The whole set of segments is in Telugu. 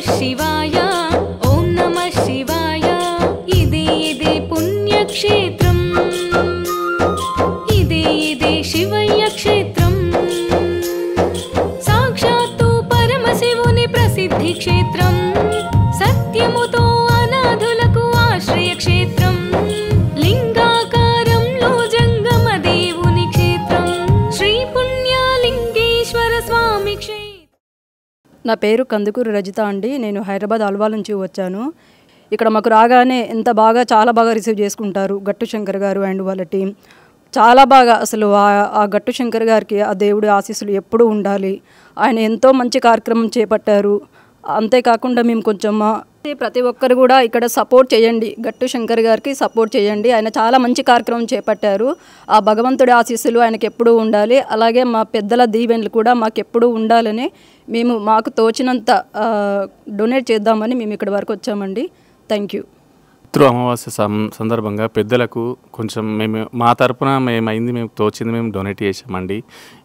శివాయ ఓం నమః శివాయ ఇదే పుణ్యక్షేత్రం ఇదే శివయ్య క్షేత్రం సాక్షాత్తు పరమశివుని ప్రసిద్ధి క్షేత్రం సత్యముతో అనాథులకు ఆశ్రయ క్షేత్రం లింగాకారంలో జంగమ దేవుని క్షేత్రం శ్రీ పుణ్యలింగేశ్వర స్వామి క్షేత్రం. నా పేరు కందుకూరు రజిత అండి. నేను హైదరాబాద్ అల్వాల్ నుంచి వచ్చాను. ఇక్కడ మాకు రాగానే చాలా బాగా రిసీవ్ చేసుకుంటారు గట్టు శంకర్ గారు అండ్ వాళ్ళ టీం. చాలా బాగా అసలు ఆ గట్టు శంకర్ గారికి ఆ దేవుడి ఆశీస్సులు ఎప్పుడూ ఉండాలి. ఆయన ఎంతో మంచి కార్యక్రమం చేపట్టారు. అంతేకాకుండా మేము కొంచెం ప్రతి ఒక్కరు కూడా ఇక్కడ సపోర్ట్ చేయండి, గట్టు శంకర్ గారికి సపోర్ట్ చేయండి. ఆయన చాలా మంచి కార్యక్రమం చేపట్టారు. ఆ భగవంతుడి ఆశీస్సులు ఆయనకి ఎప్పుడూ ఉండాలి. అలాగే మా పెద్దల దీవెనలు కూడా మాకు ఎప్పుడూ ఉండాలని మేము మాకు తోచినంత డొనేట్ చేద్దామని మేము ఇక్కడి వరకు వచ్చామండి. Thank you. పితృ అమావాస్య సందర్భంగా పెద్దలకు కొంచెం మా తరపున మేము తోచింది మేము డొనేట్ చేసామండి.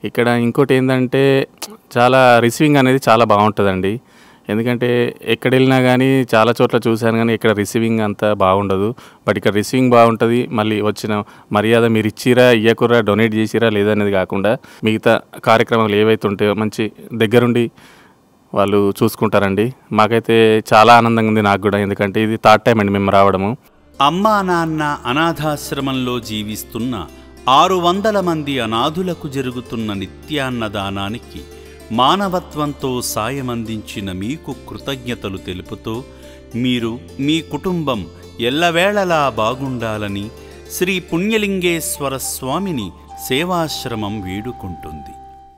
ఇక్కడ ఇంకోటి ఏంటంటే చాలా రిసీవింగ్ అనేది చాలా బాగుంటుందండి. ఎందుకంటే ఎక్కడ వెళ్ళినా కానీ చాలా చోట్ల చూశాను కానీ ఇక్కడ రిసీవింగ్ అంతా బాగుండదు. బట్ ఇక్కడ రిసీవింగ్ బాగుంటుంది. మళ్ళీ వచ్చిన మర్యాద మీరు ఇచ్చిరా ఇయ్యకురా డొనేట్ చేసిరా లేదనేది కాకుండా మిగతా కార్యక్రమాలు ఏవైతే ఉంటాయో మంచి దగ్గరుండి వాళ్ళు చూసుకుంటారండి. మాకైతే చాలా ఆనందంగా ఉంది నాకు కూడా. ఎందుకంటే ఇది థర్డ్ టైం అండి మేము రావడము. అమ్మా నాన్న అనాథాశ్రమంలో జీవిస్తున్న 600 మంది అనాథులకు జరుగుతున్న నిత్యాన్నదానానికి మానవత్వంతో సాయమందించిన మీకు కృతజ్ఞతలు తెలుపుతూ మీరు మీ కుటుంబం ఎల్లవేళలా బాగుండాలని శ్రీ పుణ్యలింగేశ్వర స్వామిని సేవాశ్రమం వేడుకుంటుంది.